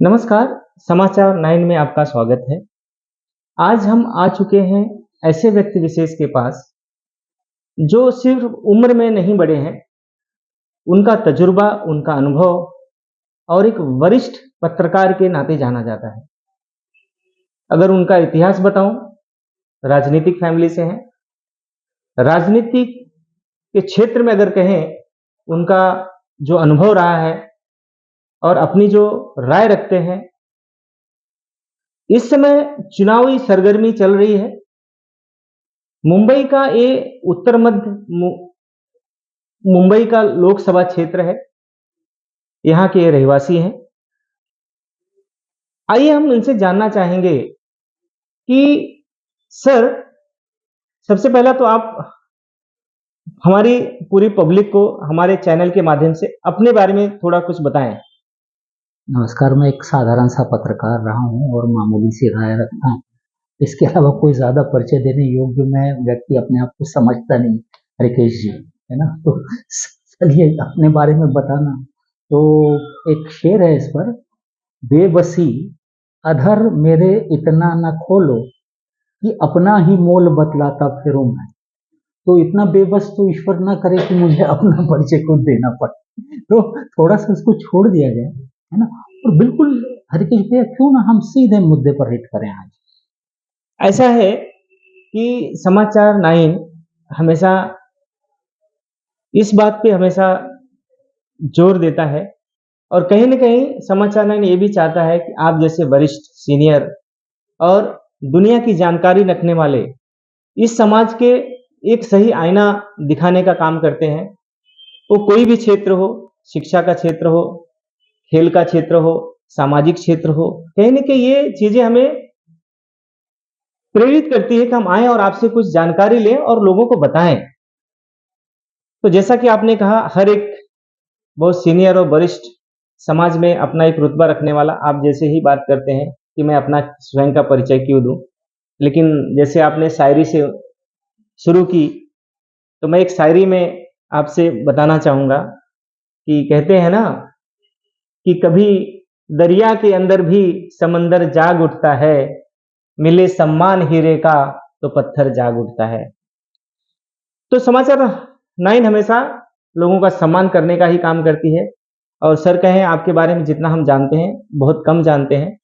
नमस्कार, समाचार 9 में आपका स्वागत है। आज हम आ चुके हैं ऐसे व्यक्ति विशेष के पास जो सिर्फ उम्र में नहीं बड़े हैं, उनका तजुर्बा, उनका अनुभव और एक वरिष्ठ पत्रकार के नाते जाना जाता है। अगर उनका इतिहास बताऊं, राजनीतिक फैमिली से हैं। राजनीतिक के क्षेत्र में अगर कहें, उनका जो अनुभव रहा है और अपनी जो राय रखते हैं। इस समय चुनावी सरगर्मी चल रही है। मुंबई का ये उत्तर मध्य मुंबई का लोकसभा क्षेत्र है। यहाँ के रहवासी हैं। आइए हम इनसे जानना चाहेंगे कि सर, सबसे पहला तो आप हमारी पूरी पब्लिक को हमारे चैनल के माध्यम से अपने बारे में थोड़ा कुछ बताएं। नमस्कार, मैं एक साधारण सा पत्रकार रहा हूँ और मामूली सी राय रखता हूँ। इसके अलावा कोई ज़्यादा परिचय देने योग्य मैं व्यक्ति अपने आप को समझता नहीं, हरिकेश जी, है ना। तो चलिए अपने बारे में बताना। तो एक शेर है इस पर, बेबसी अधर मेरे इतना न खोलो कि अपना ही मोल बतलाता फिरूं मैं। तो इतना बेबस तो ईश्वर ना करे कि मुझे अपना परिचय खुद देना पड़े। तो थोड़ा सा उसको छोड़ दिया जाए, है ना। और बिल्कुल हरिकेश भैया, क्यों ना हम सीधे मुद्दे पर हिट करें आज। ऐसा है कि समाचार 9 हमेशा इस बात पे हमेशा जोर देता है और कहीं न कहीं समाचार 9 ये भी चाहता है कि आप जैसे वरिष्ठ, सीनियर और दुनिया की जानकारी रखने वाले इस समाज के एक सही आईना दिखाने का काम करते हैं। वो कोई भी क्षेत्र हो, शिक्षा का क्षेत्र हो, खेल का क्षेत्र हो, सामाजिक क्षेत्र हो, कहीं न कहीं ये चीज़ें हमें प्रेरित करती है कि हम आएँ और आपसे कुछ जानकारी लें और लोगों को बताएँ। तो जैसा कि आपने कहा, हर एक बहुत सीनियर और वरिष्ठ समाज में अपना एक रुतबा रखने वाला आप जैसे ही बात करते हैं कि मैं अपना स्वयं का परिचय क्यों दूँ। लेकिन जैसे आपने शायरी से शुरू की, तो मैं एक शायरी में आपसे बताना चाहूँगा कि कहते हैं ना कि कभी दरिया के अंदर भी समंदर जाग उठता है, मिले सम्मान हीरे का तो पत्थर जाग उठता है। तो समाचार 9 हमेशा लोगों का सम्मान करने का ही काम करती है और सर कहें आपके बारे में जितना हम जानते हैं, बहुत कम जानते हैं।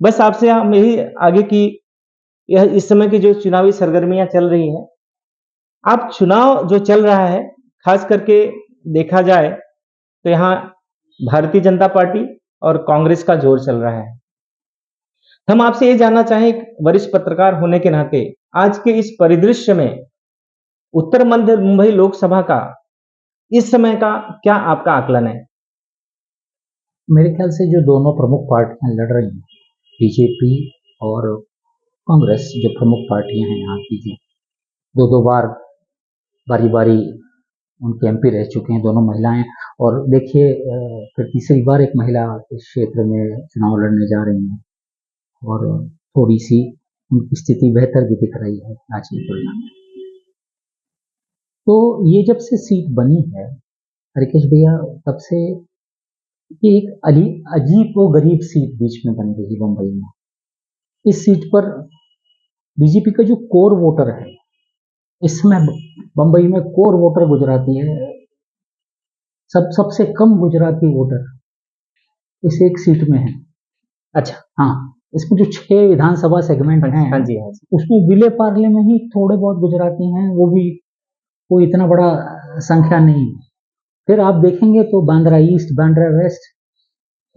बस आपसे हम यही आगे की यह इस समय की जो चुनावी सरगर्मियाँ चल रही हैं, आप चुनाव जो चल रहा है, ख़ास करके देखा जाए तो यहाँ भारतीय जनता पार्टी और कांग्रेस का जोर चल रहा है। हम आपसे ये जानना चाहें, एक वरिष्ठ पत्रकार होने के नाते, आज के इस परिदृश्य में उत्तर मध्य मुंबई लोकसभा का इस समय का क्या आपका आकलन है? मेरे ख्याल से जो दोनों प्रमुख पार्टियां लड़ रही हैं, बीजेपी और कांग्रेस, जो प्रमुख पार्टियां हैं यहाँ की, जो दो दो बार बारी बारी उनके एमपी रह चुके हैं, दोनों महिलाएं। और देखिए, फिर तीसरी बार एक महिला इस क्षेत्र में चुनाव लड़ने जा रही है और थोड़ी सी उनकी स्थिति बेहतर भी दिख रही है आज की तुलना में। तो ये जब से सीट बनी है हरिकेश भैया, तब से ये एक अजीब व गरीब सीट बीच में बन गई मुंबई में। इस सीट पर बीजेपी का जो कोर वोटर है, इस समय मुंबई में कोर वोटर गुजराती है। सबसे कम गुजराती वोटर इस एक सीट में है। अच्छा, हाँ, इसमें जो 6 विधानसभा सेगमेंट हैं, हाँ जी, हाँ जी। उसमें विले पार्ले में ही थोड़े बहुत गुजराती हैं, वो भी कोई इतना बड़ा संख्या नहीं है। फिर आप देखेंगे तो बांद्रा ईस्ट, बांद्रा वेस्ट,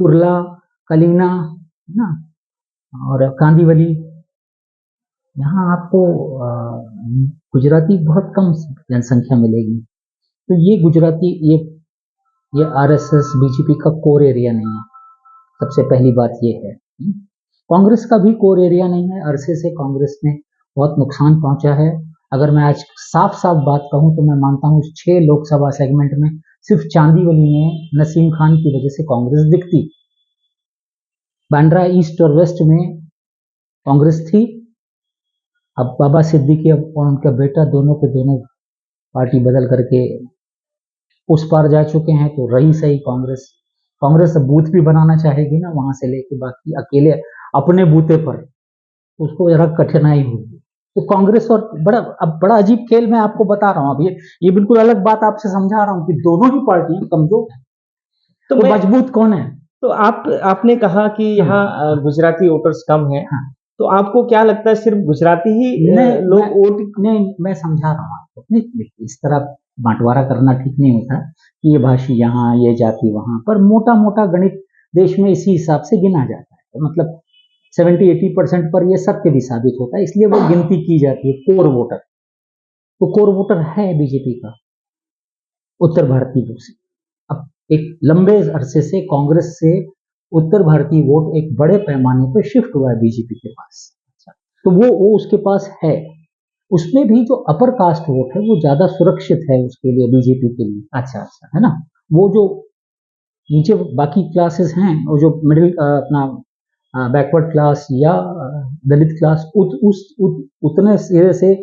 कुर्ला, कलीना, है ना, और कांदीवली, यहाँ आपको गुजराती बहुत कम जनसंख्या मिलेगी। तो ये गुजराती, ये आरएसएस बीजेपी का कोर एरिया नहीं है। सबसे पहली बात ये है। कांग्रेस का भी कोर एरिया नहीं है। अरसे से कांग्रेस में बहुत नुकसान पहुंचा है। अगर मैं आज साफ साफ बात कहूं तो मैं मानता हूं 6 लोकसभा सेगमेंट में सिर्फ चांदीवली में नसीम खान की वजह से कांग्रेस दिखती। बांद्रा ईस्ट और वेस्ट में कांग्रेस थी। अब बाबा सिद्दीकी और उनका बेटा दोनों के दोनों पार्टी बदल करके उस पार जा चुके हैं, तो रही सही कांग्रेस। कांग्रेस अब बूथ भी बनाना चाहेगी ना वहां से लेके बाकी अकेले अपने बूथे पर, तो उसको जरा कठिनाई होगी। तो कांग्रेस और बड़ा अजीब खेल मैं आपको बता रहा हूँ। अब ये बिल्कुल अलग बात आपसे समझा रहा हूँ कि दोनों ही पार्टियां कमजोर हैं, तो मजबूत कौन है? तो आपने कहा कि यहाँ गुजराती वोटर्स कम हैं, हाँ। तो आपको क्या लगता है सिर्फ गुजराती ही लोग वोट? नहीं, मैं समझा रहा हूँ आपको। नहीं, इस तरह बांटवारा करना ठीक नहीं होता कि ये भाषी यहाँ, ये जाति वहां, पर मोटा मोटा गणित देश में इसी हिसाब से गिना जाता है। तो मतलब 70-80% पर ये सत्य भी साबित होता है, इसलिए वो गिनती की जाती है कोर वोटर। तो कोर वोटर है बीजेपी का उत्तर भारतीय वोट से। अब एक लंबे अरसे से कांग्रेस से उत्तर भारतीय वोट एक बड़े पैमाने पर शिफ्ट हुआ है बीजेपी के पास, तो वो उसके पास है। उसमें भी जो अपर कास्ट वोट है वो ज्यादा सुरक्षित है उसके लिए, बीजेपी के लिए। अच्छा, है ना। वो जो नीचे बाकी क्लासेस हैं, वो जो मिडिल अपना बैकवर्ड क्लास या दलित क्लास उतने सिरे से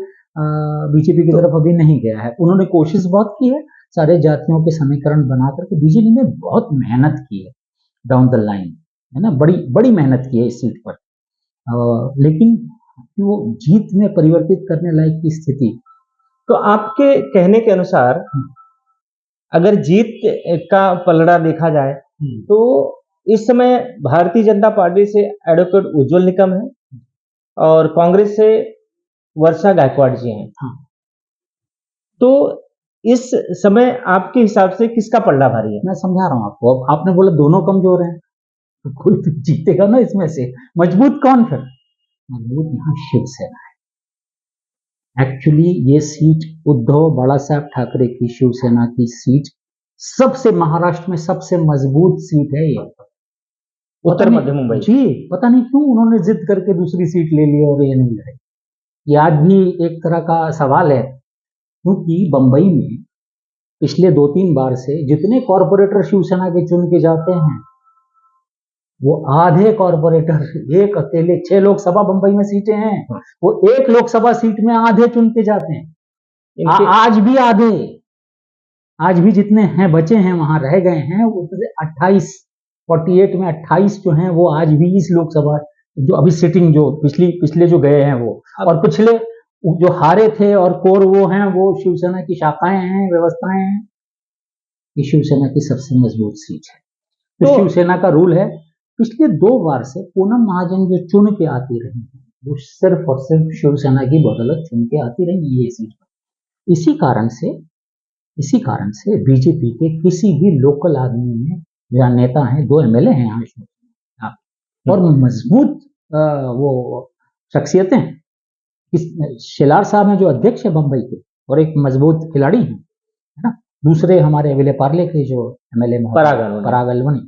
बीजेपी की तरफ अभी नहीं गया है। उन्होंने कोशिश बहुत की है, सारे जातियों के समीकरण बना करके बीजेपी ने बहुत मेहनत की है डाउन द लाइन, है ना, बड़ी बड़ी मेहनत की है इस सीट पर, लेकिन वो जीत में परिवर्तित करने लायक की स्थिति। तो आपके कहने के अनुसार अगर जीत का पलड़ा देखा जाए तो इस समय भारतीय जनता पार्टी से एडवोकेट उज्जवल निकम है और कांग्रेस से वर्षा गायकवाड़ जी हैं। हाँ। तो इस समय आपके हिसाब से किसका पलड़ा भारी है? मैं समझा रहा हूँ आपको। अब आपने बोला दोनों कमजोर हैं, तो कोई तो जीतेगा ना इसमें से। मजबूत कौन फिर? मजबूत यहाँ शिवसेना है। एक्चुअली ये सीट उद्धव बाला साहब ठाकरे की शिवसेना की सीट सबसे, महाराष्ट्र में सबसे मजबूत सीट है ये, उत्तर मध्य मुंबई। जी, पता नहीं क्यों उन्होंने जिद करके दूसरी सीट ले ली और ये नहीं लड़े। ये आज भी एक तरह का सवाल है, क्योंकि बंबई में पिछले 2-3 बार से जितने कॉरपोरेटर शिवसेना के चुन के जाते हैं, वो आधे कॉरपोरेटर एक अकेले 6 लोकसभा बंबई में सीटें हैं, वो एक लोकसभा सीट में आधे चुन के जाते हैं। आज भी आधे, आज भी जितने हैं बचे हैं वहां रह गए हैं, उसमें 48 में 28 जो हैं वो आज भी इस लोकसभा जो अभी सिटिंग जो पिछले जो गए हैं वो, और पिछले जो हारे थे और कोर वो हैं, वो शिवसेना की शाखाएं हैं, व्यवस्थाएं हैं। ये शिवसेना की सबसे मजबूत सीट है। तो शिवसेना का रूल है, पिछले 2 बार से पूनम महाजन जो चुन के आती रही है, वो सिर्फ और सिर्फ शिवसेना की बदौलत चुन के आती रही है ये सीट पर। इसी कारण से बीजेपी के किसी भी लोकल आदमी में, जहाँ नेता हैं, 2 एमएलए हैं यहाँ और मजबूत वो शख्सियतें, शेलार साहब हैं जो अध्यक्ष है बंबई के और एक मजबूत खिलाड़ी हैं, है ना। दूसरे हमारे विले पार्ले के जो एमएलए पराग अलवनी,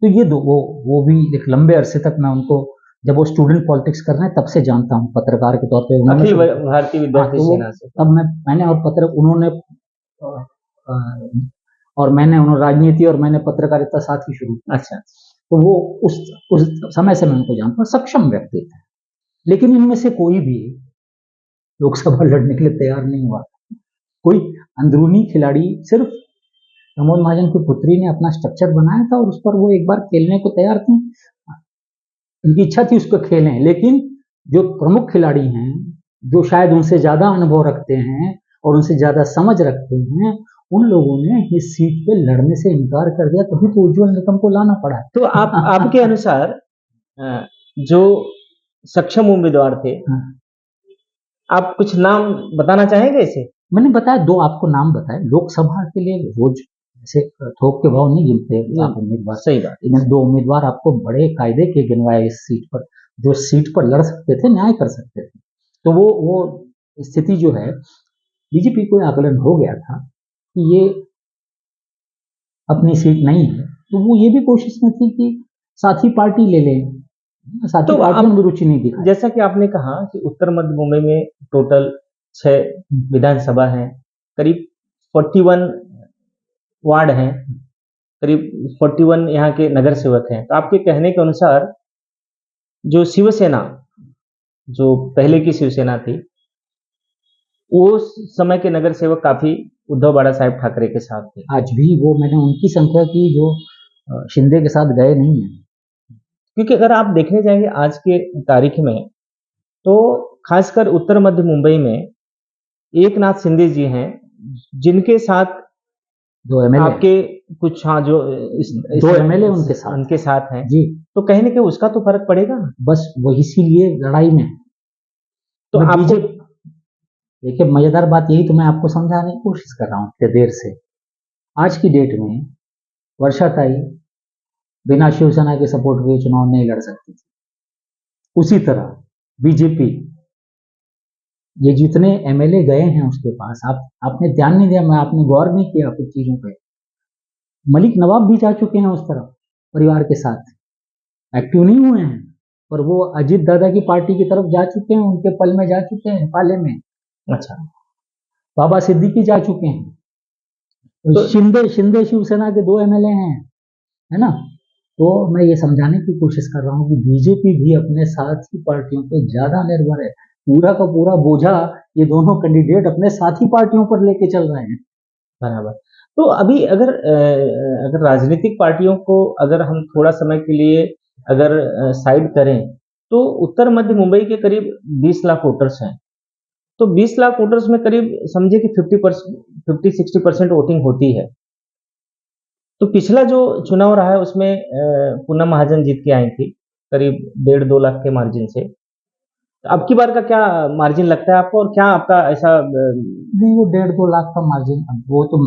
तो ये दो वो भी एक लंबे अरसे तक मैं उनको, जब वो स्टूडेंट पॉलिटिक्स कर रहे हैं तब से जानता हूँ, पत्रकार के तौर पे अखिल भारतीय विद्यार्थी सेना से। तब मैंने और उन्होंने और मैंने उन्होंने राजनीति और मैंने पत्रकारिता साथ ही शुरू की। अच्छा। तो वो उस समय से मैं उनको जानता हूँ, सक्षम व्यक्ति थे, लेकिन इनमें से कोई भी लोकसभा लड़ने के लिए तैयार नहीं हुआ। कोई अंदरूनी खिलाड़ी, सिर्फ प्रमोद महाजन की पुत्री ने अपना स्ट्रक्चर बनाया था और उस पर वो एक बार खेलने को तैयार थी, उनकी इच्छा थी उसको खेलें, लेकिन जो प्रमुख खिलाड़ी हैं, जो शायद उनसे ज्यादा अनुभव रखते हैं और उनसे ज्यादा समझ रखते हैं, उन लोगों ने इस सीट पे लड़ने से इनकार कर दिया, तभी तो उज्जवल निकम को लाना पड़ा। तो आपके अनुसार जो सक्षम उम्मीदवार थे, आप कुछ नाम बताना चाहेंगे इसे? मैंने बताया, 2 आपको नाम बताए। लोकसभा के लिए रोज ऐसे थोक के भाव नहीं गिनते आप उम्मीदवार। सही बात। मैंने 2 उम्मीदवार आपको बड़े कायदे के गिनवाए इस सीट पर, जो सीट पर लड़ सकते थे, न्याय कर सकते थे। तो वो स्थिति जो है, बीजेपी को आकलन हो गया था कि ये अपनी सीट नहीं है, तो वो ये भी कोशिश में थी कि साथी पार्टी ले लें, साथी पार्टियों में रुचि नहीं दिखाई। जैसा कि आपने कहा कि उत्तर मध्य मुंबई में टोटल 6 विधानसभा हैं, करीब 41 वार्ड हैं, करीब 41 यहाँ के नगर सेवक हैं। तो आपके कहने के अनुसार जो शिवसेना, जो पहले की शिवसेना थी, उस समय के नगर सेवक काफी उद्धव बाला साहेब ठाकरे के साथ थे। आज भी वो, मैंने उनकी संख्या की जो शिंदे के साथ गए नहीं हैं। क्योंकि अगर आप देखने जाएंगे आज के तारीख में, तो खासकर उत्तर मध्य मुंबई में एकनाथ शिंदे जी हैं, जिनके साथ जो एमएलए आपके कुछ, हाँ, जो दो एमएलए उनके साथ हैं, जी, तो कहीं ना कहीं उसका तो फर्क पड़ेगा। बस वो इसीलिए लड़ाई में। तो मैं आपको बीजेपी, देखिए मजेदार बात यही तो मैं आपको समझाने की कोशिश कर रहा हूँ इतने देर से। आज की डेट में वर्षाताई बिना शिवसेना के सपोर्ट के चुनाव नहीं लड़ सकती थी। उसी तरह बीजेपी, ये जितने एमएलए गए हैं उसके पास, आपने ध्यान नहीं दिया, मैं आपने गौर नहीं किया कुछ चीजों पे। मलिक नवाब भी जा चुके हैं उस तरफ परिवार के साथ, एक्टिव नहीं हुए हैं, पर वो अजीत दादा की पार्टी की तरफ जा चुके हैं, उनके पल में जा चुके हैं, पाले में। अच्छा, बाबा सिद्दीकी जा चुके हैं, तो शिंदे शिवसेना के 2 एमएलए हैं, है ना। तो मैं ये समझाने की कोशिश कर रहा हूँ कि बीजेपी भी अपने साथी पार्टियों पे ज्यादा निर्भर है। पूरा का पूरा बोझा ये दोनों कैंडिडेट अपने साथी पार्टियों पर लेके चल रहे हैं। बराबर। तो अभी अगर राजनीतिक पार्टियों को अगर हम थोड़ा समय के लिए अगर साइड करें, तो उत्तर मध्य मुंबई के करीब 20 लाख वोटर्स हैं। तो 20 लाख वोटर्स में करीब समझिए कि 50-60% वोटिंग होती है। तो पिछला जो चुनाव रहा है उसमें पूनम महाजन जीत के आई थी करीब 1.5-2 लाख के मार्जिन से। अब की बार का क्या मार्जिन लगता है आपको, और क्या आपका ऐसा नहीं, वो 1.5-2 लाख का मार्जिन, अब वो तो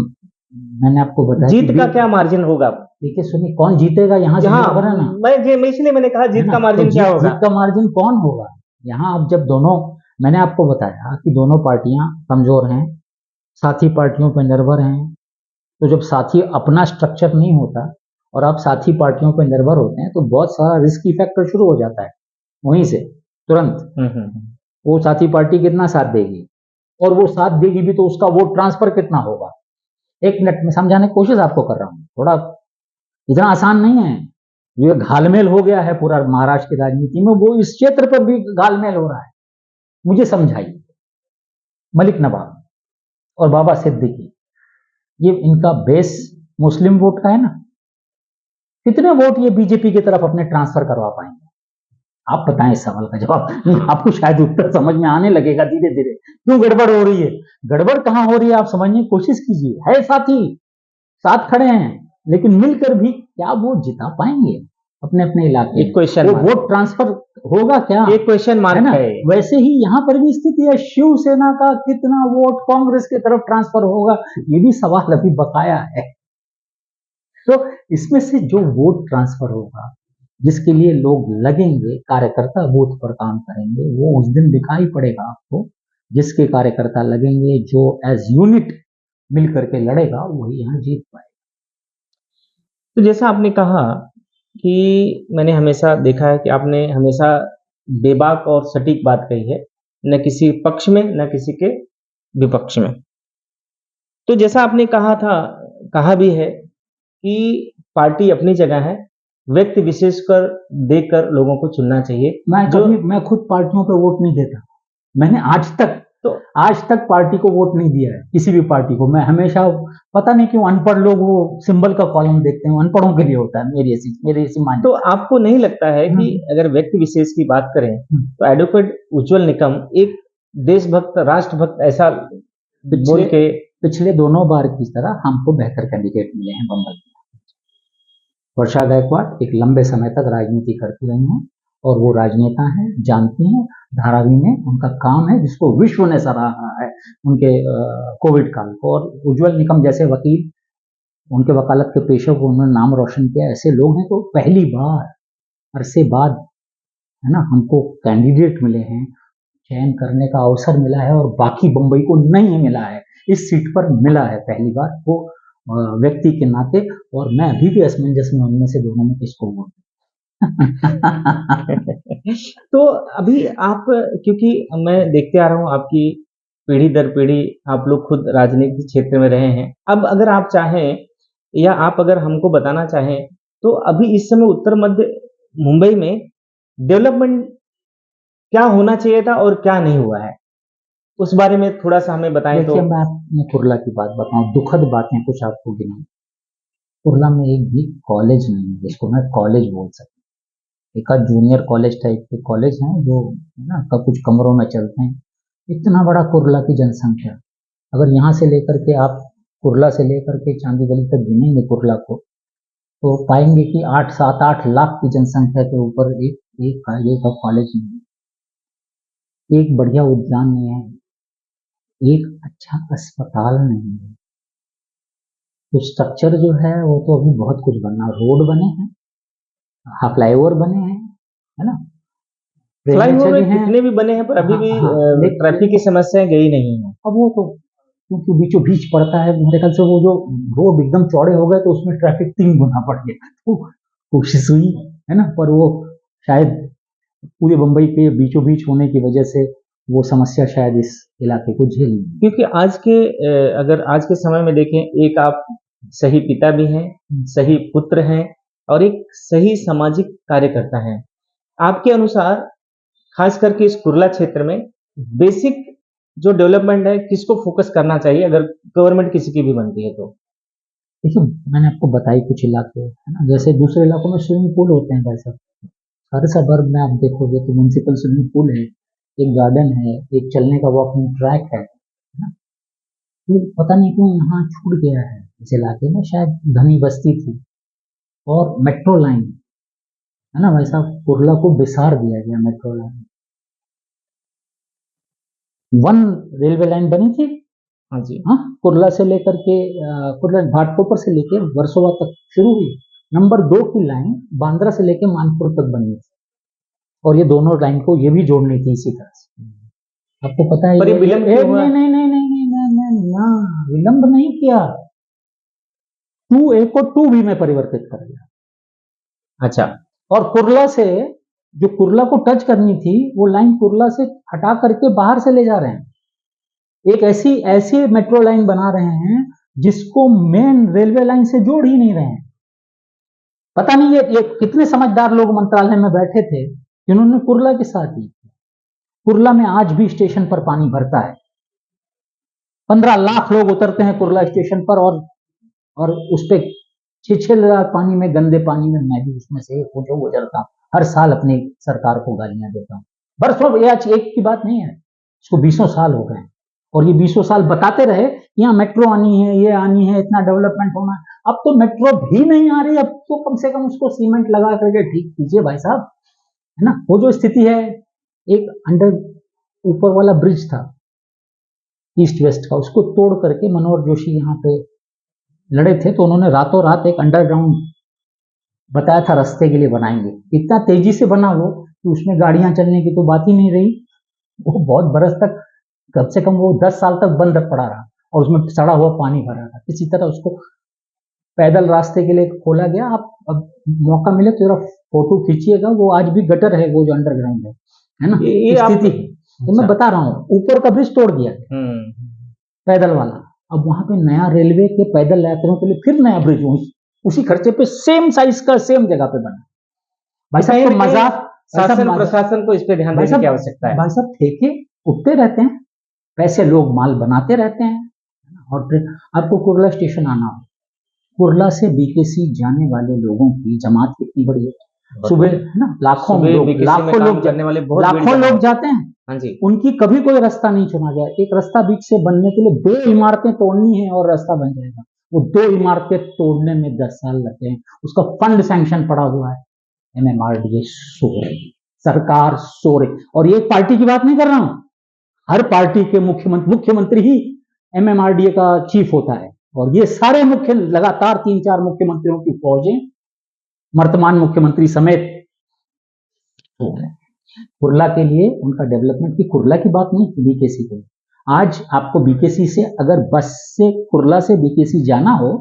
मैंने आपको बताया जीत का क्या मार्जिन होगा? देखिए सुनिए, कौन जीतेगा यहाँ से निर्भर है ना। मैं इसलिए मैंने कहा जीत का मार्जिन क्या होगा। जीत का मार्जिन कौन होगा यहाँ? अब जब दोनों, मैंने आपको बताया कि दोनों पार्टियां कमजोर हैं, साथी पार्टियों पर निर्भर हैं। तो जब साथी अपना स्ट्रक्चर नहीं होता और आप साथी पार्टियों पर निर्भर होते हैं, तो बहुत सारा रिस्की फैक्टर शुरू हो जाता है वहीं से तुरंत। वो साथी पार्टी कितना साथ देगी, और वो साथ देगी भी तो उसका वोट ट्रांसफर कितना होगा। 1 मिनट में समझाने की कोशिश आपको कर रहा हूँ, थोड़ा इतना आसान नहीं है। ये घालमेल हो गया है पूरा महाराष्ट्र की राजनीति में, वो इस क्षेत्र पर भी घालमेल हो रहा है। मुझे समझाइए, मलिक नवाब और बाबा सिद्दीकी, ये इनका बेस मुस्लिम वोट का है ना, कितने वोट ये बीजेपी की तरफ अपने ट्रांसफर करवा पाएंगे? आप बताएं इस सवाल का जवाब। आपको शायद उत्तर समझ में आने लगेगा धीरे धीरे, क्यों गड़बड़ हो रही है। गड़बड़ कहां हो रही है आप समझने की कोशिश कीजिए। है साथी, साथ खड़े हैं, लेकिन मिलकर भी क्या वो जिता पाएंगे अपने अपने इलाके? एक क्वेश्चन, वो वोट ट्रांसफर होगा क्या? एक क्वेश्चन मार्क है। वैसे ही यहाँ पर भी स्थिति है, शिवसेना का कितना वोट कांग्रेस की तरफ ट्रांसफर होगा, ये भी सवाल अभी बकाया है। तो इसमें से जो वोट ट्रांसफर होगा, जिसके लिए लोग लगेंगे, कार्यकर्ता बूथ पर काम करेंगे, वो उस दिन दिखाई पड़ेगा आपको। जिसके कार्यकर्ता लगेंगे, जो एज यूनिट मिल करके लड़ेगा, वही यहाँ जीत पाएगा। तो जैसा आपने कहा कि मैंने हमेशा देखा है कि आपने हमेशा बेबाक और सटीक बात कही है, न किसी पक्ष में न किसी के विपक्ष में। तो जैसा आपने कहा भी है कि पार्टी अपनी जगह है, व्यक्ति विशेष कर देखकर लोगों को चुनना चाहिए। मैं खुद पार्टियों पर वोट नहीं देता। मैंने आज तक पार्टी को वोट नहीं दिया है, किसी भी पार्टी को। मैं हमेशा, पता नहीं क्यों अनपढ़ लोग वो सिंबल का कॉलम देखते हैं, अनपढ़ों के लिए होता है, मेरी ऐसी मान्यता। तो आपको नहीं लगता है कि अगर व्यक्ति विशेष की बात करें तो एडवोकेट उज्जवल निकम एक देशभक्त, राष्ट्रभक्त ऐसा बोल के, पिछले दोनों बार की तरह हमको बेहतर कैंडिडेट मिले हैं बंबई में। वर्षा गायकवाड़ एक लंबे समय तक राजनीति करती रही हैं और वो राजनेता हैं, जानती हैं, धारावी में उनका काम है जिसको विश्व ने सराहा है उनके कोविड काल को। और उज्जवल निकम जैसे वकील, उनके वकालत के पेशे को उन्होंने नाम रोशन किया, ऐसे लोग हैं। तो पहली बार अरसे बाद, है ना, हमको कैंडिडेट मिले हैं, चयन करने का अवसर मिला है, और बाकी बंबई को नहीं मिला है, इस सीट पर मिला है पहली बार वो व्यक्ति के नाते। और मैं अभी भी असमंजस में उनमें से दोनों में किसको वोट तो अभी आप, क्योंकि मैं देखते आ रहा हूँ आपकी पीढ़ी दर पीढ़ी आप लोग खुद राजनीतिक क्षेत्र में रहे हैं। अब अगर आप चाहें या आप अगर हमको बताना चाहें, तो अभी इस समय उत्तर मध्य मुंबई में डेवलपमेंट क्या होना चाहिए था और क्या नहीं हुआ है, उस बारे में थोड़ा सा हमें बताएं। तो मैं अपने कुरला की बात बताऊं, दुखद बातें कुछ आपको गिनाऊं। कुर्ला में एक भी कॉलेज नहीं है जिसको मैं कॉलेज बोल सकूं। एक आध जूनियर कॉलेज टाइप के कॉलेज हैं जो है ना का कुछ कमरों में चलते हैं। इतना बड़ा कुर्ला की जनसंख्या, अगर यहाँ से लेकर के आप कुर्ला से लेकर के चांदीवली तक गिनेंगे कुर्ला को, तो पाएंगे कि 8-7-8 लाख की जनसंख्या के ऊपर एक एक कॉलेज नहीं है, एक बढ़िया उद्यान नहीं है, एक अच्छा अस्पताल नहीं है। तो स्ट्रक्चर जो है वो तो अभी बहुत कुछ बनना, रोड बने हैं, फ्लाईओवर बने हैं, है ना, ट्रेनें फ्लाईओवर चली हैं। कितने भी बने हैं पर अभी हाँ भी हाँ, लेकिन ट्रैफिक की समस्याएं गई नहीं है। अब वो तो क्योंकि बीचों बीच पड़ता है, मेरे ख्याल से वो जो रोड एकदम चौड़े हो गए तो उसमें ट्रैफिक 3 गुना बढ़ गया, तो कोशिश हुई, है ना, पर वो शायद पूरे बम्बई के बीचों बीच होने की वजह से वो समस्या शायद इस इलाके को झेल नहीं। क्योंकि अगर आज के समय में देखें, एक आप सही पिता भी हैं, सही पुत्र हैं और एक सही सामाजिक कार्यकर्ता हैं। आपके अनुसार खास करके इस कुर्ला क्षेत्र में बेसिक जो डेवलपमेंट है किसको फोकस करना चाहिए अगर गवर्नमेंट किसी की भी बनती है तो? देखिए, मैंने आपको बताई कुछ इलाके, है ना, जैसे दूसरे इलाकों में स्विमिंग पूल होते हैं भाई साहब, सारे सदर्भ में आप देखोगे तो म्यूनसिपल स्विमिंग पूल है, एक गार्डन है, एक चलने का वॉकिंग ट्रैक है ना। तो पता नहीं क्यों यहाँ छूट गया है इस इलाके में, शायद घनी बस्ती थी और मेट्रो लाइन, है ना भाई साहब, कुर्ला को बिसार दिया गया metro line. One railway line बनी थी, हाँ जी। हाँ, कुर्ला से लेकर के कुर्ला घाटकोपर से लेकर वर्सोवा तक शुरू हुई। नंबर 2 की लाइन बांद्रा से लेकर मानपुर तक बननी थी और ये दोनों लाइन को ये भी जोड़नी थी इसी तरह से। आपको पता है पर ये विलंब क्यों हुआ? नहीं नहीं नहीं नहीं नहीं ना, विलंब नहीं किया, 2A को 2B में परिवर्तित कर दिया। अच्छा। और कुर्ला से जो कुर्ला को टच करनी थी वो लाइन कुर्ला से हटा करके बाहर से ले जा रहे हैं, एक ऐसी ऐसी मेट्रो लाइन बना रहे हैं जिसको मेन रेलवे लाइन से जोड़ ही नहीं रहे हैं। पता नहीं ये कितने समझदार लोग मंत्रालय में बैठे थे जिन्होंने कुर्ला के साथ ही। कुर्ला में आज भी स्टेशन पर पानी भरता है, 15 लाख लोग उतरते हैं कुर्ला स्टेशन पर और उस पर 6-6 लाख पानी में, गंदे पानी में मैं भी उसमें से एक जो गुजरता हूँ, हर साल अपनी सरकार को गालियां देता हूँ। बरसों, ये आज एक की बात नहीं है, इसको 20 साल हो गए और ये 20 साल बताते रहे यहाँ मेट्रो आनी है, ये आनी है, इतना डेवलपमेंट होना है। अब तो मेट्रो भी नहीं आ रही, अब तो कम से कम उसको सीमेंट लगा करके ठीक कीजिए भाई साहब, है ना। वो जो स्थिति है, एक अंडर ऊपर वाला ब्रिज था ईस्ट वेस्ट का, उसको तोड़ करके मनोहर जोशी यहाँ पे लड़े थे तो उन्होंने रातों रात एक अंडरग्राउंड बताया था रास्ते के लिए बनाएंगे, इतना तेजी से बना वो कि उसमें गाड़ियां चलने की तो बात ही नहीं रही। वो बहुत बरस तक, कम से कम वो 10 साल तक बंद पड़ा रहा और उसमें सड़ा हुआ पानी भरा था। किसी तरह उसको पैदल रास्ते के लिए खोला गया। आप अब मौका मिले तो जरा फोटो खींचिएगा, वो आज भी गटर है वो जो अंडरग्राउंड है ना, ये स्थिति है। तो मैं बता रहा हूँ, ऊपर का ब्रिज तोड़ दिया पैदल वाला, अब वहां पे नया रेलवे के पैदल यात्रियों के लिए फिर नया ब्रिज उसी खर्चे पे सेम साइज का सेम जगह पे बना। भाई साहब तो मजाक, शासन प्रशासन को इस पे ध्यान देने की आवश्यकता है। भाई साहब ठेके उठते रहते हैं, पैसे लोग माल बनाते रहते हैं। और फिर आपको कुर्ला स्टेशन आना हो, कुर्ला से बीकेसी जाने वाले लोगों की जमात कितनी बड़ी है, सुबह है ना, लाखों लोग जाते हैं। हाँ जी। उनकी कभी कोई रास्ता नहीं चुना गया। एक रास्ता बीच से बनने के लिए 2 इमारतें तोड़नी है और रास्ता बन जाएगा, वो 2 इमारतें तोड़ने में 10 साल लगते हैं। उसका फंड सैंक्शन पड़ा हुआ है, MMRDA सो रही, सरकार सो रही। और ये पार्टी की बात नहीं कर रहा हूं, हर पार्टी के मुख्यमंत्री ही MMRDA का चीफ होता है और ये सारे लगातार 3-4 मुख्यमंत्रियों की फौजें वर्तमान मुख्यमंत्री समेत हो गए कुर्ला के लिए। उनका डेवलपमेंट की कुर्ला की बात नहीं, बीकेसी को। आज आपको बीकेसी से अगर बस से कुर्ला से बीकेसी जाना हो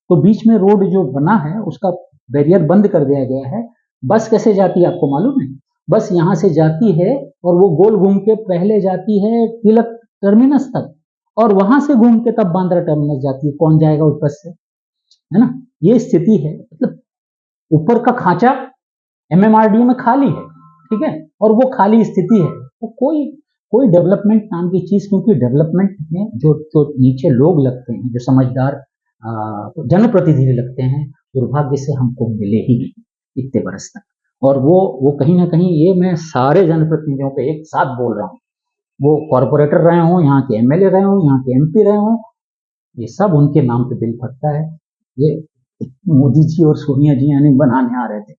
तो बीच में रोड जो बना है उसका बैरियर बंद कर दिया गया है। बस कैसे जाती है आपको मालूम है? बस यहाँ से जाती है और वो गोल घूम के पहले जाती है तिलक टर्मिनस तक और वहां से घूम के तब बांद्रा टर्मिनस जाती है। कौन जाएगा उस बस से, है ना। ये स्थिति है, मतलब ऊपर का खांचा MMRDA में खाली है, ठीक है, और वो खाली स्थिति है, तो कोई डेवलपमेंट नाम की चीज, क्योंकि डेवलपमेंट में जो नीचे लोग लगते हैं, जो समझदार जनप्रतिनिधि लगते हैं, दुर्भाग्य से हमको मिले ही नहीं इतने बरस तक। और वो कहीं ना कहीं, ये मैं सारे जनप्रतिनिधियों पे एक साथ बोल रहा हूँ, वो कॉरपोरेटर रहे हों, यहाँ के एमएलए रहे हों, यहाँ के एमपी रहे हों, ये सब उनके नाम पे बिल फटता है। ये मोदी जी और सोनिया जी यानी बनाने आ रहे थे,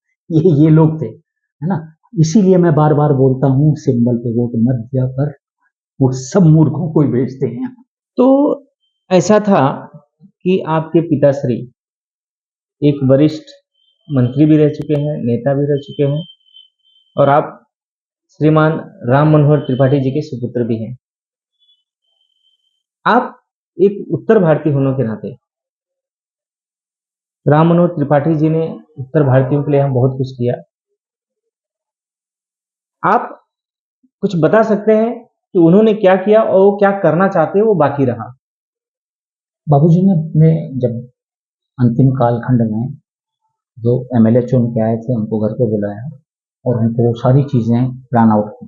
ये लोग थे, है ना। इसीलिए मैं बार बार बोलता हूँ, सिंबल पे वोट मत दिया कर, वो सब मूर्खों को ही भेजते हैं। तो ऐसा था कि आपके पिताश्री एक वरिष्ठ मंत्री भी रह चुके हैं, नेता भी रह चुके हैं, और आप श्रीमान राम मनोहर त्रिपाठी जी के सुपुत्र भी हैं। आप एक उत्तर भारतीय होने के नाते, राम मनोहर त्रिपाठी जी ने उत्तर भारतीयों के लिए हम बहुत कुछ किया। आप कुछ बता सकते हैं कि उन्होंने क्या किया और वो क्या करना चाहते हैं वो बाकी रहा? बाबूजी ने अपने जब अंतिम कालखंड में जो एमएलए चुन के आए थे, उनको घर पे बुलाया और उनको सारी चीजें प्लान आउट की।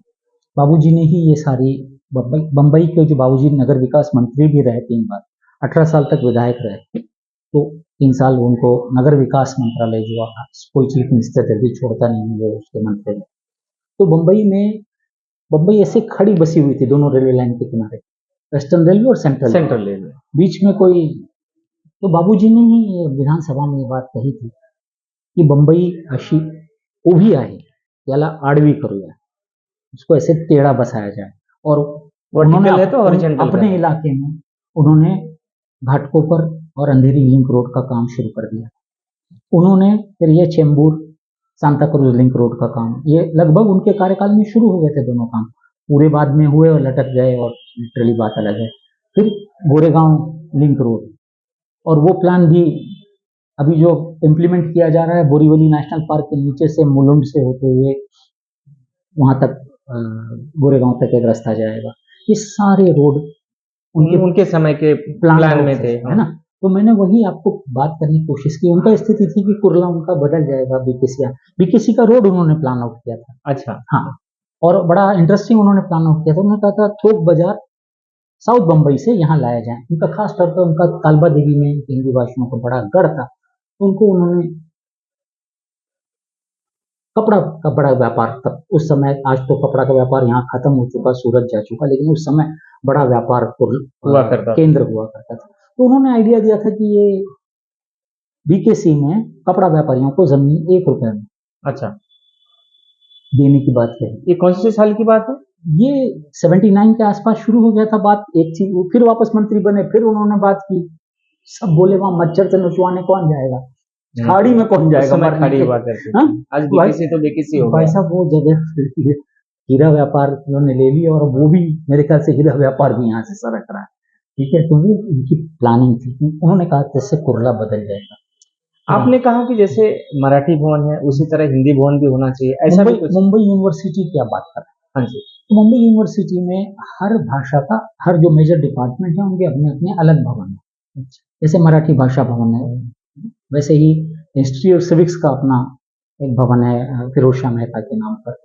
बाबूजी ने ही ये सारी, बम्बई के जो बाबूजी नगर विकास मंत्री भी रहे 3 बार, 18 साल तक विधायक रहे, तो 3 साल उनको नगर विकास मंत्रालय जो कोई चीफ मिनिस्टर जल्दी छोड़ता नहीं है, वो उसके मंत्री में। तो बम्बई ऐसे खड़ी बसी हुई थी दोनों रेलवे लाइन के किनारे, वेस्टर्न रेलवे और सेंट्रल रेलवे, बीच में कोई। तो बाबूजी ने ही विधानसभा में ये बात कही थी की बंबई अशी उभी आहे, त्याला आडवी करूया, उसको ऐसे टेढ़ा बसाया जाए। और उन्होंने है तो अपने इलाके में उन्होंने घाटकोपर और अंधेरी लिंक रोड का काम शुरू कर दिया। उन्होंने फिर ये Chembur Santa cruise link road का काम, ये लगभग उनके कार्यकाल में शुरू हो गए थे दोनों काम, पूरे बाद में हुए और लटक गए, और लिटरली बात अलग है। फिर गोरेगांव लिंक रोड, और वो प्लान भी अभी जो इम्प्लीमेंट किया जा रहा है, बोरीवली नेशनल पार्क के नीचे से मुलुंड से होते हुए वहां तक गोरेगांव तक एक रास्ता जाएगा। ये सारे रोड उनके समय के प्लान में थे, है ना। तो मैंने वही आपको बात करने की कोशिश की। उनका स्थिति थी कि कुर्ला उनका बदल जाएगा, बीकेसी का रोड उन्होंने प्लान आउट किया था। अच्छा, हाँ, और बड़ा इंटरेस्टिंग उन्होंने प्लान आउट किया था। उन्होंने कहा था थोक बाजार साउथ बम्बई से यहाँ लाया जाए। उनका खास तौर पर उनका कालबा देवी में हिंदी भाषियों का बड़ा गढ़ था, उनको उन्होंने कपड़ा का बड़ा व्यापार तब उस समय, आज तो कपड़ा का व्यापार यहाँ खत्म हो चुका, सूरत जा चुका, लेकिन उस समय बड़ा व्यापार केंद्र हुआ करता था। तो उन्होंने आइडिया दिया था कि ये बीकेसी में कपड़ा व्यापारियों को जमीन 1 रुपए में अच्छा देने की बात कही। ये कौन से साल की बात है? ये 79 के आसपास शुरू हो गया था बात। एक चीज फिर वापस मंत्री बने, फिर उन्होंने बात की, सब बोले वहां मच्छर से नचवाने कौन जाएगा, खाड़ी में कौन जाएगा, खाड़ी हुआ करती थी। आज बीकेसी तो बीकेसी हो गया। भाई साहब, वो जगह हीरा व्यापार उन्होंने ले लिया, और वो भी मेरे ख्याल से हीरा व्यापार भी यहाँ से सरक रहा है। ठीक है, तो वो उनकी प्लानिंग थी। उन्होंने कहा जैसे कुर्ला बदल जाएगा। आपने कहा कि जैसे मराठी भवन है उसी तरह हिंदी भवन भी होना चाहिए, ऐसा भी कुछ? मुंबई यूनिवर्सिटी की आप बात कर रहे हैं? हाँ जी। मुंबई यूनिवर्सिटी में हर भाषा का, हर जो मेजर डिपार्टमेंट है उनके अपने अपने अलग भवन है। जैसे मराठी भाषा भवन है, वैसे ही हिस्ट्री और सिविक्स का अपना एक भवन है फिरोज शाह मेहता के नाम पर।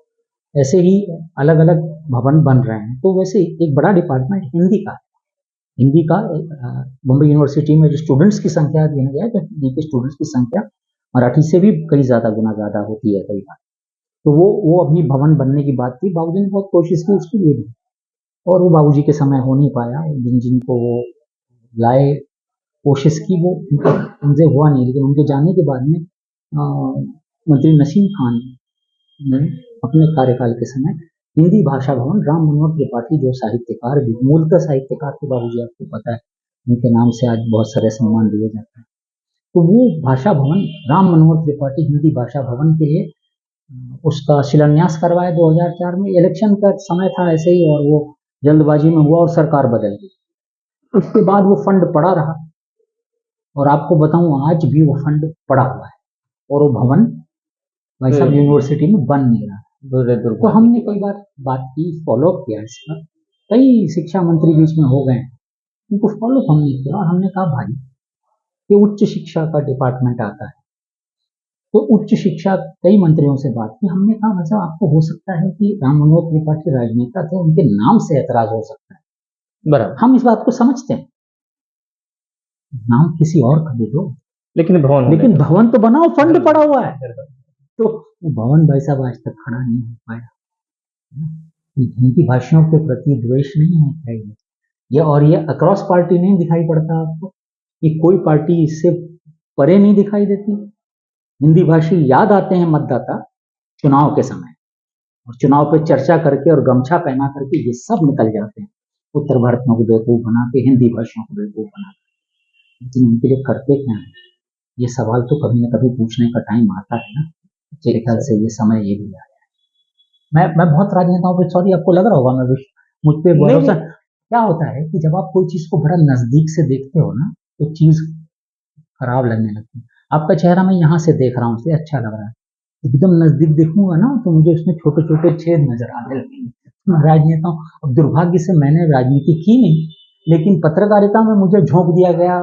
ऐसे ही अलग अलग भवन बन रहे हैं। तो वैसे एक बड़ा डिपार्टमेंट हिंदी का मुंबई यूनिवर्सिटी में जो स्टूडेंट्स की संख्या गिना जाए तो हिंदी के स्टूडेंट्स की संख्या मराठी से भी कई गुना ज्यादा होती है कई बार। तो वो अभी भवन बनने की बात थी, बाबूजी ने बहुत कोशिश की उसके लिए भी, और वो बाबूजी के समय हो नहीं पाया। जिनको वो लाए, कोशिश की, वो उनसे हुआ नहीं। लेकिन उनके जाने के बाद में मंत्री नसीम खान ने अपने कार्यकाल के समय हिंदी भाषा भवन, राम मनोहर त्रिपाठी जो साहित्यकार भी, मूलतः साहित्यकार थे बाबूजी, आपको पता है, उनके नाम से आज बहुत सारे सम्मान दिए जाते हैं। तो वो भाषा भवन, राम मनोहर त्रिपाठी हिंदी भाषा भवन के लिए उसका शिलान्यास करवाया 2004 में। इलेक्शन का समय था ऐसे ही, और वो जल्दबाजी में हुआ और सरकार बदल गई। उसके बाद वो फंड पड़ा रहा, और आपको बताऊं आज भी वो फंड पड़ा हुआ है, और वो भवन भाई साहब यूनिवर्सिटी में बन नहीं रहा। तो हमने कई बार बात की, फॉलोअप किया इस पर, कई शिक्षा मंत्री बीच में हो गए, उनको फॉलोअप हमने किया, और हमने कहा भाई ये उच्च शिक्षा का डिपार्टमेंट आता है, तो उच्च शिक्षा, कई मंत्रियों से बात की। हमने कहा भाई साहब आपको हो सकता है कि राम मनोहर त्रिपाठी राजनेता थे, उनके नाम से ऐतराज हो सकता है, बराबर, हम इस बात को समझते हैं, नाम किसी और का दे दो, लेकिन भवन लेकिन भवन तो बनाओ, फंड पड़ा हुआ है, तो वो भवन भाई साहब आज तक खड़ा नहीं हो पाया। हिंदी भाषियों के प्रति द्वेष नहीं है ये, और ये अक्रॉस पार्टी नहीं दिखाई पड़ता आपको, ये कोई पार्टी इससे परे नहीं दिखाई देती। हिंदी भाषी याद आते हैं मतदाता चुनाव के समय, और चुनाव पे चर्चा करके और गमछा पहना करके ये सब निकल जाते हैं, उत्तर भारत को बेवकूफ बना के, हिंदी भाषियों को बेवकूफ बना के। लेकिन उनके लिए करते क्या है, ये सवाल तो कभी न कभी पूछने का टाइम आता है ना। मेरे ख्याल से ये समय ये भी आया है। मैं बहुत राजनेताओं पे, सॉरी आपको लग रहा होगा मैं मुझ पे भरोसा, क्या होता है कि जब आप कोई चीज को बड़ा नजदीक से देखते हो ना, तो चीज खराब लगने लगती है। आपका चेहरा मैं यहाँ से देख रहा हूँ, इसलिए अच्छा लग रहा है, एकदम नजदीक देखूंगा ना तो मुझे उसमें छोटे छोटे छेद नजर आने लगेंगे। राजनेताओं, अब दुर्भाग्य से मैंने राजनीति की नहीं, लेकिन पत्रकारिता में मुझे झोंक दिया गया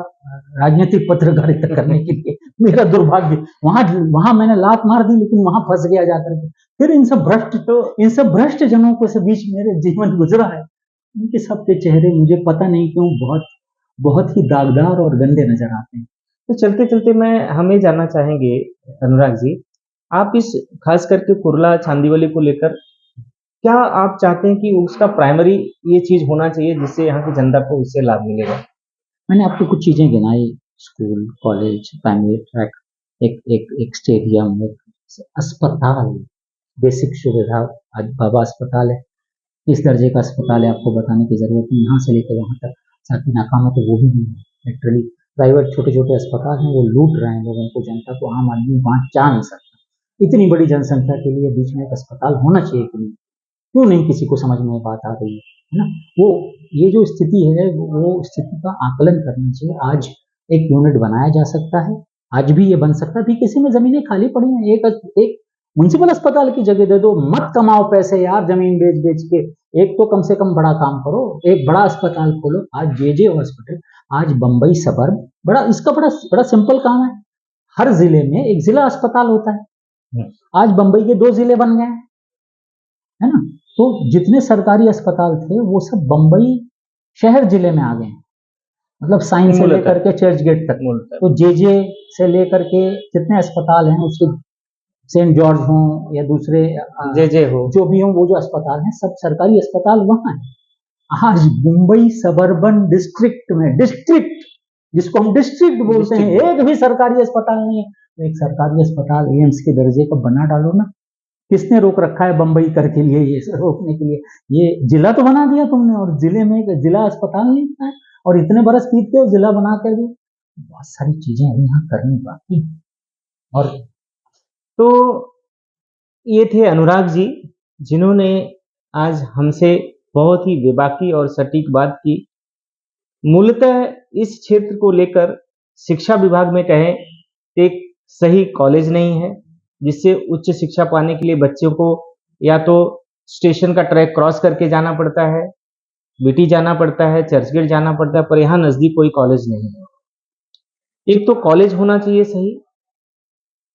राजनीतिक पत्रकारिता करने के लिए। मेरा दुर्भाग्य, वहां मैंने लात मार दी, लेकिन वहां फंस गया जाकर के। फिर इन सब भ्रष्ट जनों के से बीच मेरे जीवन गुजरा है, उनके सबके चेहरे मुझे पता नहीं क्यों बहुत बहुत ही दागदार और गंदे नजर आते हैं। तो चलते चलते मैं हमें जानना चाहेंगे अनुराग जी, आप इस खास करके कुर्ला चांदीवली को लेकर क्या आप चाहते हैं कि उसका प्राइमरी ये चीज होना चाहिए जिससे यहाँ की जनता को उससे लाभ मिलेगा? मैंने आपको कुछ चीजें गिनाई, स्कूल, कॉलेज, फैमिली ट्रैक, एक स्टेडियम, एक अस्पताल, बेसिक सुविधा। आज बाबा अस्पताल है, किस दर्जे का अस्पताल है आपको बताने की जरूरत नहीं, यहाँ से लेकर वहाँ तक। साथ ही नाका में तो वो भी नहीं है, लिटरली प्राइवेट छोटे छोटे अस्पताल हैं, वो लूट रहे हैं लोगों को, जनता को, आम आदमी वहाँ जा नहीं सकता। इतनी बड़ी जनसंख्या के लिए बीच में एक अस्पताल होना चाहिए कि नहीं, क्यों नहीं किसी को समझ में बात आ रही है ना। वो ये जो स्थिति है, वो स्थिति का आकलन करना चाहिए। आज एक यूनिट बनाया जा सकता है, आज भी ये बन सकता है। भी किसी में जमीनें खाली पड़ी हैं, एक म्युनिसिपल अस्पताल की जगह दे दो, मत कमाओ पैसे यार जमीन बेच बेच के, एक तो कम से कम बड़ा काम करो, एक बड़ा अस्पताल खोलो। आज जे हॉस्पिटल, आज बंबई सबर्ब, इसका बड़ा सिंपल काम है, हर जिले में एक जिला अस्पताल होता है। आज बंबई के 2 जिले बन गए, है ना। तो जितने सरकारी अस्पताल थे वो सब बंबई शहर जिले में आ गए, मतलब साइंस से लेकर के चर्च गेट तक। तो जे से लेकर के जितने अस्पताल हैं, उसके सेंट जॉर्ज हो या दूसरे जे हो, जो भी हो, वो जो अस्पताल हैं सब सरकारी अस्पताल वहां है। आज मुंबई सबर्बन डिस्ट्रिक्ट में, डिस्ट्रिक्ट जिसको हम डिस्ट्रिक्ट बोलते हैं, एक भी सरकारी अस्पताल नहीं है। तो एक सरकारी अस्पताल एम्स के दर्जे का बना डालो ना। किसने रोक रखा है बंबई करके लिए, ये रोकने के लिए? ये जिला तो बना दिया तुमने, और जिले में एक जिला अस्पताल नहीं है, और इतने बरस बीत गए जिला बना कर भी। बहुत सारी चीजें अभी यहाँ करनी बाकी। और तो ये थे अनुराग जी, जिन्होंने आज हमसे बहुत ही बेबाकी और सटीक बात की। मूलतः इस क्षेत्र को लेकर शिक्षा विभाग में कहें तो एक सही कॉलेज नहीं है, जिससे उच्च शिक्षा पाने के लिए बच्चों को या तो स्टेशन का ट्रैक क्रॉस करके जाना पड़ता है, बीटी जाना पड़ता है, चर्चगेट जाना पड़ता है, पर यहाँ नजदीक कोई कॉलेज नहीं है। एक तो कॉलेज होना चाहिए सही,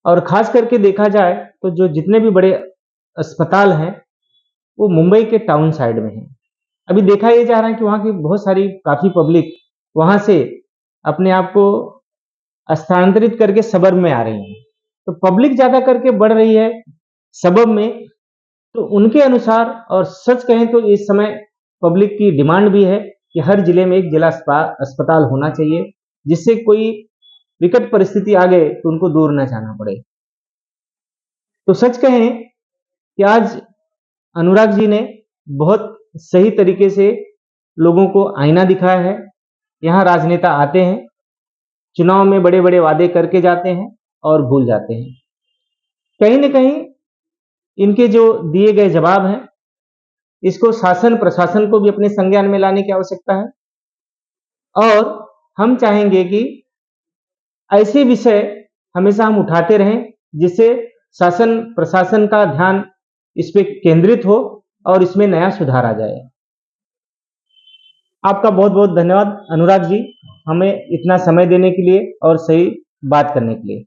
और खास करके देखा जाए तो जो जितने भी बड़े अस्पताल हैं वो मुंबई के टाउन साइड में हैं। अभी देखा ये जा रहा है कि वहाँ की बहुत सारी काफी पब्लिक वहां से अपने आप को स्थानांतरित करके सबर्ब में आ रही है, तो पब्लिक ज्यादा करके बढ़ रही है सबर्ब में। तो उनके अनुसार, और सच कहें तो इस समय पब्लिक की डिमांड भी है कि हर जिले में एक जिला अस्पताल होना चाहिए, जिससे कोई विकट परिस्थिति आ गए तो उनको दूर न जाना पड़े। तो सच कहें कि आज अनुराग जी ने बहुत सही तरीके से लोगों को आईना दिखाया है। यहाँ राजनेता आते हैं, चुनाव में बड़े बड़े वादे करके जाते हैं और भूल जाते हैं। कहीं न कहीं इनके जो दिए गए जवाब हैं, इसको शासन प्रशासन को भी अपने संज्ञान में लाने की आवश्यकता है, और हम चाहेंगे कि ऐसे विषय हमेशा हम उठाते रहें जिससे शासन प्रशासन का ध्यान इस पे केंद्रित हो और इसमें नया सुधार आ जाए। आपका बहुत बहुत धन्यवाद अनुराग जी, हमें इतना समय देने के लिए और सही बात करने के लिए।